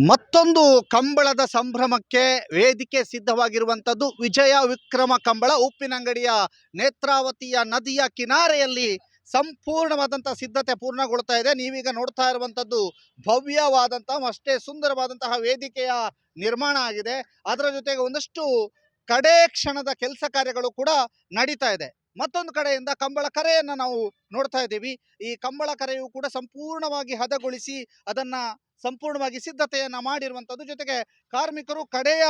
ಮತ್ತೊಂದು ಕಂಬಳದ ಸಂಭ್ರಮಕ್ಕೆ ವೇದಿಕೆ ಸಿದ್ಧವಾಗಿರುವಂಥದ್ದು ವಿಜಯ ವಿಕ್ರಮ ಕಂಬಳ ಉಪ್ಪಿನಂಗಡಿಯ ನೇತ್ರಾವತಿಯ ನದಿಯ ಕಿನಾರೆಯಲ್ಲಿ ಸಂಪೂರ್ಣವಾದಂತಹ ಸಿದ್ಧತೆ ಪೂರ್ಣಗೊಳ್ತಾ ಇದೆ. ನೀವೀಗ ನೋಡ್ತಾ ಇರುವಂಥದ್ದು ಭವ್ಯವಾದಂತಹ ಅಷ್ಟೇ ಸುಂದರವಾದಂತಹ ವೇದಿಕೆಯ ನಿರ್ಮಾಣ ಆಗಿದೆ. ಅದರ ಜೊತೆಗೆ ಒಂದಷ್ಟು ಕಡೆ ಕ್ಷಣದ ಕೆಲಸ ಕಾರ್ಯಗಳು ಕೂಡ ನಡೀತಾ ಇದೆ. ಮತ್ತೊಂದು ಕಡೆಯಿಂದ ಕಂಬಳ ಕರೆಯನ್ನು ನಾವು ನೋಡ್ತಾ ಇದ್ದೀವಿ. ಈ ಕಂಬಳ ಕರೆಯು ಕೂಡ ಸಂಪೂರ್ಣವಾಗಿ ಹದಗೊಳಿಸಿ ಅದನ್ನ ಸಂಪೂರ್ಣವಾಗಿ ಸಿದ್ಧತೆಯನ್ನ ಮಾಡಿರುವಂಥದ್ದು. ಜೊತೆಗೆ ಕಾರ್ಮಿಕರು ಕಡೆಯ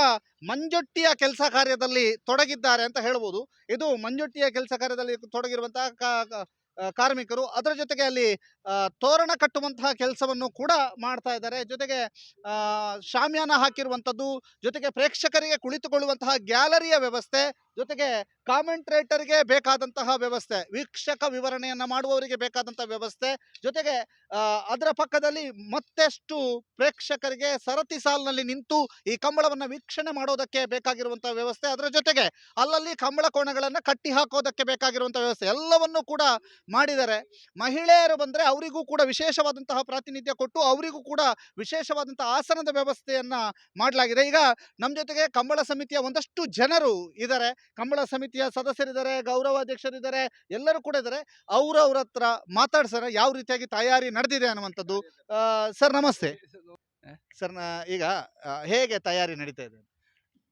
ಮಂಜೊಟ್ಟಿಯ ಕೆಲಸ ಕಾರ್ಯದಲ್ಲಿ ತೊಡಗಿದ್ದಾರೆ ಅಂತ ಹೇಳ್ಬೋದು. ಇದು ಮಂಜೊಟ್ಟಿಯ ಕೆಲಸ ಕಾರ್ಯದಲ್ಲಿ ತೊಡಗಿರುವಂತಹ ಕಾರ್ಮಿಕರು. ಅದರ ಜೊತೆಗೆ ಅಲ್ಲಿ ತೋರಣ ಕಟ್ಟುವಂತಹ ಕೆಲಸವನ್ನು ಕೂಡ ಮಾಡ್ತಾ ಇದ್ದಾರೆ. ಜೊತೆಗೆ ಶಾಮಿಯಾನ ಹಾಕಿರುವಂಥದ್ದು, ಜೊತೆಗೆ ಪ್ರೇಕ್ಷಕರಿಗೆ ಕುಳಿತುಕೊಳ್ಳುವಂತಹ ಗ್ಯಾಲರಿಯ ವ್ಯವಸ್ಥೆ, ಜೊತೆಗೆ ಕಾಮೆಂಟ್ರೇಟರ್ಗೆ ಬೇಕಾದಂತಹ ವ್ಯವಸ್ಥೆ, ವೀಕ್ಷಕ ವಿವರಣೆಯನ್ನು ಮಾಡುವವರಿಗೆ ಬೇಕಾದಂತಹ ವ್ಯವಸ್ಥೆ, ಜೊತೆಗೆ ಅದರ ಪಕ್ಕದಲ್ಲಿ ಮತ್ತಷ್ಟು ಪ್ರೇಕ್ಷಕರಿಗೆ ಸರತಿ ಸಾಲಿನಲ್ಲಿ ನಿಂತು ಈ ಕಂಬಳವನ್ನು ವೀಕ್ಷಣೆ ಮಾಡೋದಕ್ಕೆ ಬೇಕಾಗಿರುವಂತಹ ವ್ಯವಸ್ಥೆ, ಅದರ ಜೊತೆಗೆ ಅಲ್ಲಲ್ಲಿ ಕಂಬಳ ಕೋಣೆಗಳನ್ನು ಕಟ್ಟಿ ಹಾಕೋದಕ್ಕೆ ಬೇಕಾಗಿರುವಂತಹ ವ್ಯವಸ್ಥೆ ಎಲ್ಲವನ್ನೂ ಕೂಡ ಮಾಡಿದ್ದಾರೆ. ಮಹಿಳೆಯರು ಬಂದರೆ ಅವರಿಗೂ ಕೂಡ ವಿಶೇಷವಾದಂತಹ ಪ್ರಾತಿನಿಧ್ಯ ಕೊಟ್ಟು ಅವರಿಗೂ ಕೂಡ ವಿಶೇಷವಾದಂತಹ ಆಸನದ ವ್ಯವಸ್ಥೆಯನ್ನ ಮಾಡಲಾಗಿದೆ. ಈಗ ನಮ್ಮ ಜೊತೆಗೆ ಕಂಬಳ ಸಮಿತಿಯ ಒಂದಷ್ಟು ಜನರು ಇದ್ದಾರೆ, ಕಂಬಳ ಸಮಿತಿಯ ಸದಸ್ಯರಿದ್ದಾರೆ, ಗೌರವಾಧ್ಯಕ್ಷರಿದ್ದಾರೆ, ಎಲ್ಲರೂ ಕೂಡ ಇದ್ದಾರೆ. ಅವ್ರ ಹತ್ರ ಮಾತಾಡ್ಸೋಣ ಯಾವ ರೀತಿಯಾಗಿ ತಯಾರಿ ನಡೆದಿದೆ ಅನ್ನುವಂಥದ್ದು. ಸರ್ ನಮಸ್ತೆ. ಸರ್ ಈಗ ಹೇಗೆ ತಯಾರಿ ನಡೀತಾ ಇದೆ?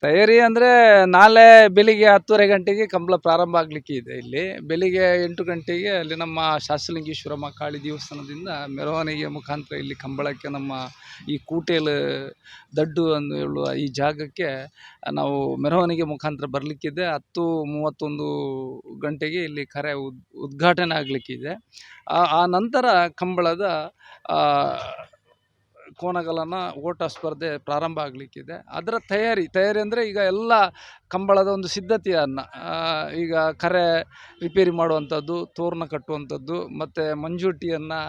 ತಯಾರಿ ಅಂದರೆ ನಾಳೆ ಬೆಳಿಗ್ಗೆ 10:30 ಗಂಟೆಗೆ ಕಂಬಳ ಪ್ರಾರಂಭ ಆಗಲಿಕ್ಕೆ ಇದೆ. ಇಲ್ಲಿ ಬೆಳಿಗ್ಗೆ 8 ಗಂಟೆಗೆ ಅಲ್ಲಿ ನಮ್ಮ ಶಾಸ್ತ್ರಲಿಂಗೇಶ್ವರಮ್ಮ ಕಾಳಿ ದೇವಸ್ಥಾನದಿಂದ ಮೆರವಣಿಗೆ ಮುಖಾಂತರ ಇಲ್ಲಿ ಕಂಬಳಕ್ಕೆ ನಮ್ಮ ಈ ಕೂಟೇಲು ದಡ್ಡು ಎಂದು ಹೇಳುವ ಈ ಜಾಗಕ್ಕೆ ನಾವು ಮೆರವಣಿಗೆ ಮುಖಾಂತರ ಬರಲಿಕ್ಕಿದೆ. 10:31 ಗಂಟೆಗೆ ಇಲ್ಲಿ ಕರೆ ಉದ್ಘಾಟನೆ ಆಗಲಿಕ್ಕಿದೆ. ಆ ನಂತರ ಕಂಬಳದ ಕೋಣಗಲನ ಓಟ ಸ್ಪರ್ಧೆ ಪ್ರಾರಂಭ ಆಗಲಿಕ್ಕಿದೆ. ಅದರ ತಯಾರಿ ಅಂದರೆ ಈಗ ಎಲ್ಲ ಕಂಬಳದ ಒಂದು ಸಿದ್ಧತೆಯನ್ನು ಈಗ ಕರೆ ರಿಪೇರಿ ಮಾಡುವಂಥದ್ದು, ತೋರಣ ಕಟ್ಟುವಂಥದ್ದು, ಮತ್ತು ಮಂಜೂಟಿಯನ್ನು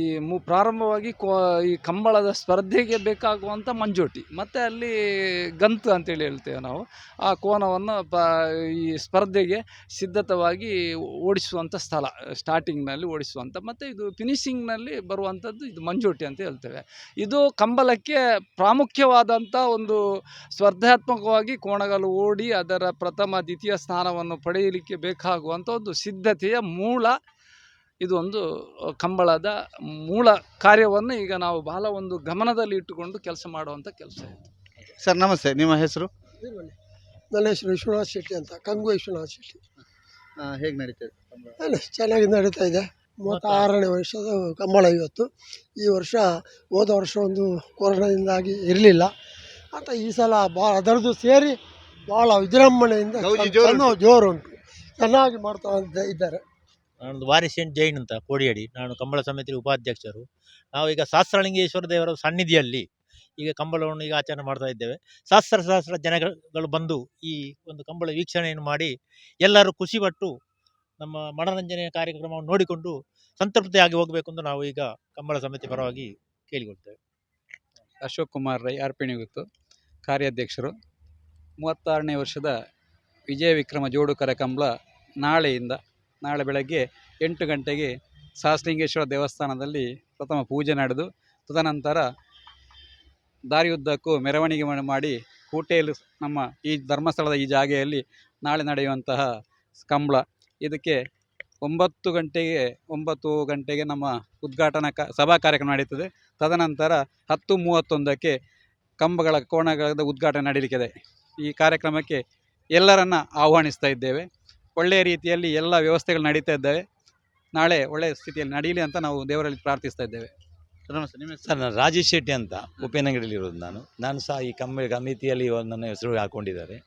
ಈ ಪ್ರಾರಂಭವಾಗಿ ಈ ಕಂಬಳದ ಸ್ಪರ್ಧೆಗೆ ಬೇಕಾಗುವಂಥ ಮಂಜೂಟಿ, ಮತ್ತು ಅಲ್ಲಿ ಗಂತು ಅಂತೇಳಿ ಹೇಳ್ತೇವೆ ನಾವು, ಆ ಕೋನವನ್ನು ಈ ಸ್ಪರ್ಧೆಗೆ ಸಿದ್ಧತವಾಗಿ ಓಡಿಸುವಂಥ ಸ್ಥಳ, ಸ್ಟಾರ್ಟಿಂಗ್ನಲ್ಲಿ ಓಡಿಸುವಂಥ, ಮತ್ತು ಇದು ಫಿನಿಶಿಂಗ್ನಲ್ಲಿ ಬರುವಂಥದ್ದು ಇದು ಮಂಜೂಟಿ ಅಂತ ಹೇಳ್ತೇವೆ. ಇದು ಕಂಬಳಕ್ಕೆ ಪ್ರಾಮುಖ್ಯವಾದಂಥ ಒಂದು ಸ್ಪರ್ಧಾತ್ಮಕವಾಗಿ ಕೋಣಗಲು ಓಡಿ ಅದರ ಪ್ರಥಮ ದ್ವಿತೀಯ ಸ್ಥಾನವನ್ನು ಪಡೆಯಲಿಕ್ಕೆ ಬೇಕಾಗುವಂಥ ಒಂದು ಸಿದ್ಧತೆಯ ಮೂಲ. ಇದು ಒಂದು ಕಂಬಳದ ಮೂಲ ಕಾರ್ಯವನ್ನು ಈಗ ನಾವು ಬಹಳ ಒಂದು ಗಮನದಲ್ಲಿ ಇಟ್ಟುಕೊಂಡು ಕೆಲಸ ಮಾಡುವಂಥ ಕೆಲಸ ಇದೆ. ಸರ್ ನಮಸ್ತೆ, ನಿಮ್ಮ ಹೆಸರು? ನನ್ನ ಹೆಸರು ವಿಶ್ವನಾಥ್ ಶೆಟ್ಟಿ ಅಂತ, ಕಂಗು ವಿಶ್ವನಾಥ್ ಶೆಟ್ಟಿ. ಹೇಗೆ ನಡೀತಾ ಇದೆ? ಚೆನ್ನಾಗಿ ನಡೀತಾ ಇದೆ. 36ನೇ ವರ್ಷದ ಕಂಬಳ ಇವತ್ತು. ಈ ವರ್ಷ ಹೋದ ವರ್ಷ ಒಂದು ಕೊರೋನಾದಿಂದಾಗಿ ಇರಲಿಲ್ಲ ಅಂತ ಈ ಸಲ ಅದರದ್ದು ಸೇರಿ ಭಾಳ ವಿಜೃಂಭಣೆಯಿಂದ ಜೋರುಂಟು, ಚೆನ್ನಾಗಿ ಮಾಡ್ತಾ ಇದ್ದಾರೆ. ನಾನೊಂದು ವಾರಿಸೇನ್ ಜೈನ್ ಅಂತ ಕೋಡಿಯಡಿ, ನಾನು ಕಂಬಳ ಸಮಿತಿ ಉಪಾಧ್ಯಕ್ಷರು. ನಾವು ಈಗ ಸಹಸ್ರಲಿಂಗೇಶ್ವರ ದೇವರ ಸನ್ನಿಧಿಯಲ್ಲಿ ಈಗ ಕಂಬಳವನ್ನು ಈಗ ಆಚರಣೆ ಮಾಡ್ತಾ ಇದ್ದೇವೆ. ಸಹಸ್ರ ಜನಗಳು ಬಂದು ಈ ಒಂದು ಕಂಬಳ ವೀಕ್ಷಣೆಯನ್ನು ಮಾಡಿ ಎಲ್ಲರೂ ಖುಷಿಪಟ್ಟು ನಮ್ಮ ಮನೋರಂಜನೆಯ ಕಾರ್ಯಕ್ರಮವನ್ನು ನೋಡಿಕೊಂಡು ಸಂತೃಪ್ತಿಯಾಗಿ ಹೋಗಬೇಕು ಎಂದು ನಾವು ಈಗ ಕಂಬಳ ಸಮಿತಿ ಪರವಾಗಿ ಕೇಳಿಕೊಳ್ತೇವೆ. ಅಶೋಕ್ ಕುಮಾರ್ ರೈ, ಆರ್ಪಿಣಿ ಗೊತ್ತು, ಕಾರ್ಯಾಧ್ಯಕ್ಷರು. 36ನೇ ವರ್ಷದ ವಿಜಯ ವಿಕ್ರಮ ಜೋಡುಕರ ಕಂಬಳ ನಾಳೆ ಬೆಳಗ್ಗೆ 8 ಗಂಟೆಗೆ ಸಹಸ್ರಲಿಂಗೇಶ್ವರ ದೇವಸ್ಥಾನದಲ್ಲಿ ಪ್ರಥಮ ಪೂಜೆ ನಡೆದು ತದನಂತರ ದಾರಿಯುದ್ದಕ್ಕೂ ಮೆರವಣಿಗೆ ಮಾಡಿ ಕೂಟೇಲು ನಮ್ಮ ಈ ಧರ್ಮಸ್ಥಳದ ಈ ಜಾಗೆಯಲ್ಲಿ ನಾಳೆ ನಡೆಯುವಂತಹ ಕಂಬಳ. ಇದಕ್ಕೆ 9 ಗಂಟೆಗೆ ನಮ್ಮ ಉದ್ಘಾಟನಾ ಸಭಾ ಕಾರ್ಯಕ್ರಮ ನಡೀತದೆ. ತದನಂತರ 10:31ಕ್ಕೆ ಕಂಬಗಳ ಕೋಣಗಳ ಉದ್ಘಾಟನೆ ನಡೀಲಿಕ್ಕಿದೆ. ಈ ಕಾರ್ಯಕ್ರಮಕ್ಕೆ ಎಲ್ಲರನ್ನ ಆಹ್ವಾನಿಸ್ತಾ ಇದ್ದೇವೆ. ಒಳ್ಳೆಯ ರೀತಿಯಲ್ಲಿ ಎಲ್ಲ ವ್ಯವಸ್ಥೆಗಳು ನಡೀತಾ ಇದ್ದಾವೆ. ನಾಳೆ ಒಳ್ಳೆಯ ಸ್ಥಿತಿಯಲ್ಲಿ ನಡೀಲಿ ಅಂತ ನಾವು ದೇವರಲ್ಲಿ ಪ್ರಾರ್ಥಿಸ್ತಾ ಇದ್ದೇವೆ. ನಮಸ್ತೆ, ನಿಮ್ಮ ಸರ್, ನಾನು ರಾಜೇಶ್ ಶೆಟ್ಟಿ ಅಂತ ಉಪ್ಪಿನಂಗಡಿಯಲ್ಲಿರೋದು. ನಾನು ಸಹ ಈ ಸಮಿತಿಯಲ್ಲಿ ನನ್ನ ಹೆಸರು ಹಾಕ್ಕೊಂಡಿದ್ದಾರೆ.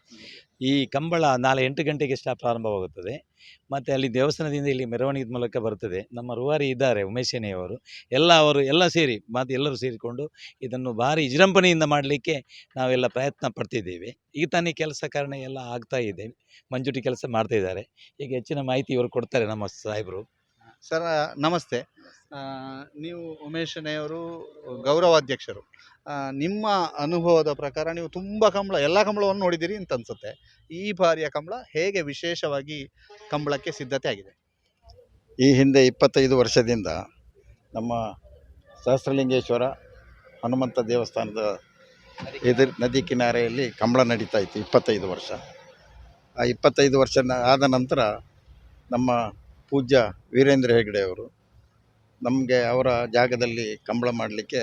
ಈ ಕಂಬಳ ನಾಳೆ 8 ಗಂಟೆಗೆ ಪ್ರಾರಂಭವಾಗುತ್ತದೆ. ಮತ್ತು ಅಲ್ಲಿ ದೇವಸ್ಥಾನದಿಂದ ಇಲ್ಲಿ ಮೆರವಣಿಗೆ ಮೂಲಕ ಬರ್ತದೆ. ನಮ್ಮ ರೂವಾರಿ ಇದ್ದಾರೆ ಉಮೇಶೇನೆಯವರು, ಎಲ್ಲ ಸೇರಿ ಎಲ್ಲರೂ ಸೇರಿಕೊಂಡು ಇದನ್ನು ಭಾರಿ ವಿಜೃಂಭಣೆಯಿಂದ ಮಾಡಲಿಕ್ಕೆ ನಾವೆಲ್ಲ ಪ್ರಯತ್ನ ಪಡ್ತಿದ್ದೇವೆ. ಈಗ ತಾನೇ ಕೆಲಸ ಕಾರಣ ಎಲ್ಲ ಆಗ್ತಾ ಇದೆ, ಮಂಜೂಟಿ ಕೆಲಸ ಮಾಡ್ತಾ ಇದ್ದಾರೆ. ಈಗ ಹೆಚ್ಚಿನ ಮಾಹಿತಿ ಇವರು ಕೊಡ್ತಾರೆ ನಮ್ಮ ಸಾಹೇಬರು. ಸರ್ ನಮಸ್ತೆ, ನೀವು ಉಮೇಶನೆಯವರು ಗೌರವಾಧ್ಯಕ್ಷರು. ನಿಮ್ಮ ಅನುಭವದ ಪ್ರಕಾರ ನೀವು ತುಂಬ ಎಲ್ಲ ಕಂಬಳವನ್ನು ನೋಡಿದ್ದೀರಿ ಅಂತ ಅನ್ಸುತ್ತೆ. ಈ ಬಾರಿಯ ಕಂಬಳ ಹೇಗೆ ವಿಶೇಷವಾಗಿ ಕಂಬಳಕ್ಕೆ ಸಿದ್ಧತೆ ಆಗಿದೆ? ಈ ಹಿಂದೆ 25 ವರ್ಷದಿಂದ ನಮ್ಮ ಸಹಸ್ರಲಿಂಗೇಶ್ವರ ಹನುಮಂತ ದೇವಸ್ಥಾನದ ನದಿ ಕಿನಾರೆಯಲ್ಲಿ ಕಂಬಳ ನಡೀತಾ ಇತ್ತು 25 ವರ್ಷ. ಆ 25 ವರ್ಷ ಆದ ನಂತರ ನಮ್ಮ ಪೂಜ್ಯ ವೀರೇಂದ್ರ ಹೆಗ್ಗಡೆ ಅವರು ನಮಗೆ ಅವರ ಜಾಗದಲ್ಲಿ ಕಂಬಳ ಮಾಡಲಿಕ್ಕೆ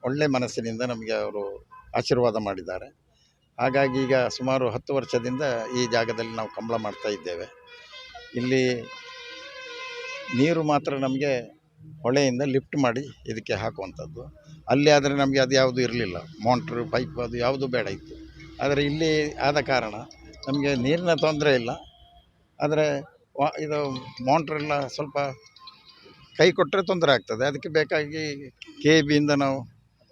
ಒಳ್ಳೆ ಮನಸ್ಸಿನಿಂದ ನಮಗೆ ಅವರು ಆಶೀರ್ವಾದ ಮಾಡಿದ್ದಾರೆ. ಹಾಗಾಗಿ ಈಗ ಸುಮಾರು 10 ವರ್ಷದಿಂದ ಈ ಜಾಗದಲ್ಲಿ ನಾವು ಕಂಬಳ ಮಾಡ್ತಾ ಇದ್ದೇವೆ. ಇಲ್ಲಿ ನೀರು ಮಾತ್ರ ನಮಗೆ ಹೊಳೆಯಿಂದ ಲಿಫ್ಟ್ ಮಾಡಿ ಇದಕ್ಕೆ ಹಾಕುವಂಥದ್ದು. ಅಲ್ಲಿ ಆದರೆ ನಮಗೆ ಅದು ಯಾವುದು ಇರಲಿಲ್ಲ, ಮೋಟ್ರು ಪೈಪ್ ಅದು ಯಾವುದು ಬೇಡ ಇತ್ತು. ಆದರೆ ಇಲ್ಲಿ ಆದ ಕಾರಣ ನಮಗೆ ನೀರಿನ ತೊಂದರೆ ಇಲ್ಲ. ಆದರೆ ಇದು ಮೋಟ್ರೆಲ್ಲ ಸ್ವಲ್ಪ ಕೈ ಕೊಟ್ಟರೆ ತೊಂದರೆ ಆಗ್ತದೆ. ಅದಕ್ಕೆ ಬೇಕಾಗಿ KB ನಾವು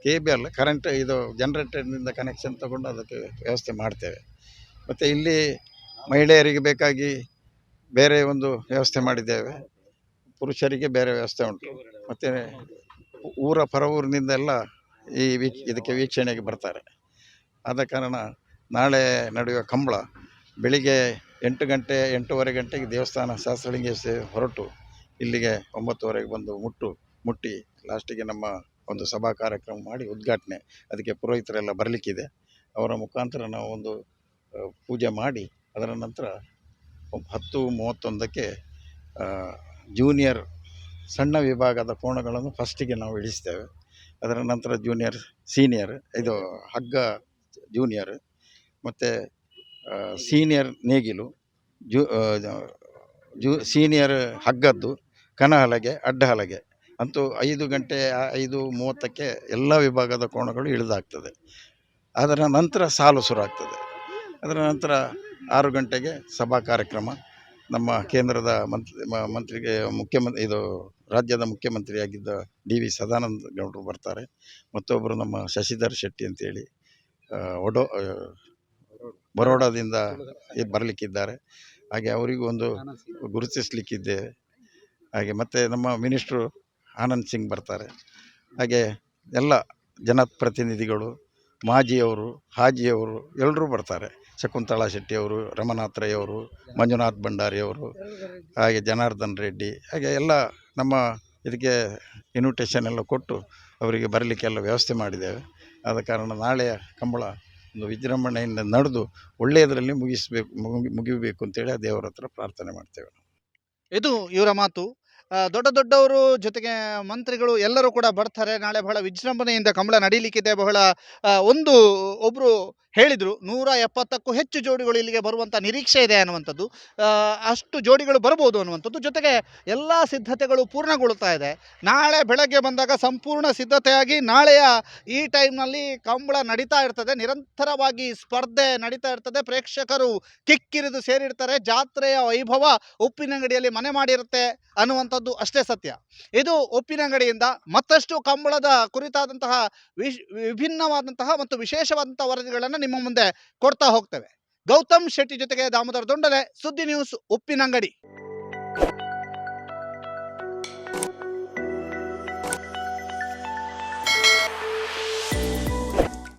KB ಅಲ್ಲ, ಕರೆಂಟ್ ಇದು ಜನ್ರೇಟರ್ನಿಂದ ಕನೆಕ್ಷನ್ ತಗೊಂಡು ಅದಕ್ಕೆ ವ್ಯವಸ್ಥೆ ಮಾಡ್ತೇವೆ. ಮತ್ತು ಇಲ್ಲಿ ಮಹಿಳೆಯರಿಗೆ ಬೇಕಾಗಿ ಬೇರೆ ಒಂದು ವ್ಯವಸ್ಥೆ ಮಾಡಿದ್ದೇವೆ, ಪುರುಷರಿಗೆ ಬೇರೆ ವ್ಯವಸ್ಥೆ ಉಂಟು. ಮತ್ತು ಪರ ಊರಿನಿಂದೆಲ್ಲ ಇದಕ್ಕೆ ವೀಕ್ಷಣೆಗೆ ಬರ್ತಾರೆ. ಆದ ಕಾರಣ ನಾಳೆ ನಡೆಯುವ ಕಂಬಳ ಬೆಳಿಗ್ಗೆ 8 ಗಂಟೆ 8:15 ಗಂಟೆಗೆ ದೇವಸ್ಥಾನ ಸಹಸ್ರಲಿಂಗೇಶ್ವರ ಹೊರಟು ಇಲ್ಲಿಗೆ 9:30ಗೆ ಬಂದು ಮುಟ್ಟಿ ಲಾಸ್ಟಿಗೆ ನಮ್ಮ ಒಂದು ಸಭಾ ಕಾರ್ಯಕ್ರಮ ಮಾಡಿ ಉದ್ಘಾಟನೆ. ಅದಕ್ಕೆ ಪುರೋಹಿತರೆಲ್ಲ ಬರಲಿಕ್ಕಿದೆ. ಅವರ ಮುಖಾಂತರ ನಾವು ಒಂದು ಪೂಜೆ ಮಾಡಿ ಅದರ ನಂತರ 10:31ಕ್ಕೆ ಜೂನಿಯರ್ ಸಣ್ಣ ವಿಭಾಗದ ಕೋಣಗಳನ್ನು ಫಸ್ಟಿಗೆ ನಾವು ಇಳಿಸ್ತೇವೆ. ಅದರ ನಂತರ ಜೂನಿಯರ್ ಸೀನಿಯರ್ ಇದು ಹಗ್ಗ ಜೂನಿಯರ್ ಮತ್ತು ಸೀನಿಯರ್ ನೇಗಿಲು ಸೀನಿಯರ್ ಹಗ್ಗದ್ದು ಕನಹಲಗೆ ಅಡ್ಡ ಹಲಗೆ ಅಂತೂ 5 ಗಂಟೆ 5:30ಕ್ಕೆ ಎಲ್ಲ ವಿಭಾಗದ ಕೋಣಗಳು ಇಳಿದಾಗ್ತದೆ. ಅದರ ನಂತರ ಸಾಲು ಶುರುವಾಗ್ತದೆ. ಅದರ ನಂತರ 6 ಗಂಟೆಗೆ ಸಭಾ ಕಾರ್ಯಕ್ರಮ. ನಮ್ಮ ಕೇಂದ್ರದ ಮಂತ್ರಿಗೆ ಇದು ರಾಜ್ಯದ ಮುಖ್ಯಮಂತ್ರಿಯಾಗಿದ್ದ DV ಸದಾನಂದ ಗೌಡರು ಬರ್ತಾರೆ. ಮತ್ತೊಬ್ಬರು ನಮ್ಮ ಶಶಿಧರ್ ಶೆಟ್ಟಿ ಅಂತೇಳಿ ಬರೋಡಾದಿಂದ ಬರಲಿಕ್ಕಿದ್ದಾರೆ. ಹಾಗೆ ಅವರಿಗೂ ಒಂದು ಗುರುತಿಸಲಿಕ್ಕಿದ್ದೇವೆ. ಹಾಗೆ ಮತ್ತು ನಮ್ಮ ಮಿನಿಸ್ಟ್ರು ಆನಂದ್ ಸಿಂಗ್ ಬರ್ತಾರೆ. ಹಾಗೆ ಎಲ್ಲ ಜನಪ್ರತಿನಿಧಿಗಳು, ಮಾಜಿಯವರು, ಹಾಜಿಯವರು ಎಲ್ಲರೂ ಬರ್ತಾರೆ. ಶಕುಂತಳಾ ಶೆಟ್ಟಿಯವರು, ರಮನಾಥ್ ರೈ ಅವರು, ಮಂಜುನಾಥ್ ಭಂಡಾರಿಯವರು, ಹಾಗೆ ಜನಾರ್ದನ್ ರೆಡ್ಡಿ, ಹಾಗೆ ಎಲ್ಲ ನಮ್ಮ ಇದಕ್ಕೆ ಇನ್ವಿಟೇಷನ್ ಎಲ್ಲ ಕೊಟ್ಟು ಅವರಿಗೆ ಬರಲಿಕ್ಕೆಲ್ಲ ವ್ಯವಸ್ಥೆ ಮಾಡಿದ್ದೇವೆ. ಆದ ಕಾರಣ ನಾಳೆಯ ಕಂಬಳ ಒಂದು ವಿಜೃಂಭಣೆಯಿಂದ ನಡೆದು ಒಳ್ಳೆಯದರಲ್ಲಿ ಮುಗಿಬೇಕು ಅಂತೇಳಿ ಆ ದೇವರ ಹತ್ರ ಪ್ರಾರ್ಥನೆ ಮಾಡ್ತೇವೆ. ಇದು ಇವರ ಮಾತು. ದೊಡ್ಡ ದೊಡ್ಡವರು ಜೊತೆಗೆ ಮಂತ್ರಿಗಳು ಎಲ್ಲರೂ ಕೂಡ ಬರ್ತಾರೆ. ನಾಳೆ ಬಹಳ ವಿಜೃಂಭಣೆಯಿಂದ ಕಂಬಳ ನಡೀಲಿಕ್ಕಿದೆ. ಒಬ್ಬರು ಹೇಳಿದರು 170ಕ್ಕೂ ಹೆಚ್ಚು ಜೋಡಿಗಳು ಇಲ್ಲಿಗೆ ಬರುವಂಥ ನಿರೀಕ್ಷೆ ಇದೆ ಅನ್ನುವಂಥದ್ದು. ಅಷ್ಟು ಜೋಡಿಗಳು ಬರ್ಬೋದು ಅನ್ನುವಂಥದ್ದು. ಜೊತೆಗೆ ಎಲ್ಲ ಸಿದ್ಧತೆಗಳು ಪೂರ್ಣಗೊಳ್ತಾ ಇದೆ. ನಾಳೆ ಬೆಳಗ್ಗೆ ಬಂದಾಗ ಸಂಪೂರ್ಣ ಸಿದ್ಧತೆಯಾಗಿ ನಾಳೆಯ ಈ ಟೈಮ್ನಲ್ಲಿ ಕಂಬಳ ನಡೀತಾ ಇರ್ತದೆ. ನಿರಂತರವಾಗಿ ಸ್ಪರ್ಧೆ ನಡೀತಾ ಇರ್ತದೆ. ಪ್ರೇಕ್ಷಕರು ಕಿಕ್ಕಿರಿದು ಸೇರಿರ್ತಾರೆ. ಜಾತ್ರೆಯ ವೈಭವ ಉಪ್ಪಿನಂಗಡಿಯಲ್ಲಿ ಮನೆ ಮಾಡಿರುತ್ತೆ ಅನ್ನುವಂಥದ್ದು ಅಷ್ಟೇ ಸತ್ಯ. ಇದು ಉಪ್ಪಿನಂಗಡಿಯಿಂದ ಮತ್ತಷ್ಟು ಕಂಬಳದ ಕುರಿತಾದಂತಹ ವಿಭಿನ್ನವಾದಂತಹ ಮತ್ತು ವಿಶೇಷವಾದಂತಹ ವರದಿಗಳನ್ನು ನಿಮ್ಮ ಮುಂದೆ ಕೊಡ್ತಾ ಹೋಗ್ತೇವೆ. ಗೌತಮ್ ಶೆಟ್ಟಿ ಜೊತೆಗೆ ದಾಮೋದರ ದೊಂಡಲೆ, ಸುದ್ದಿ ನ್ಯೂಸ್, ಉಪ್ಪಿನಂಗಡಿ.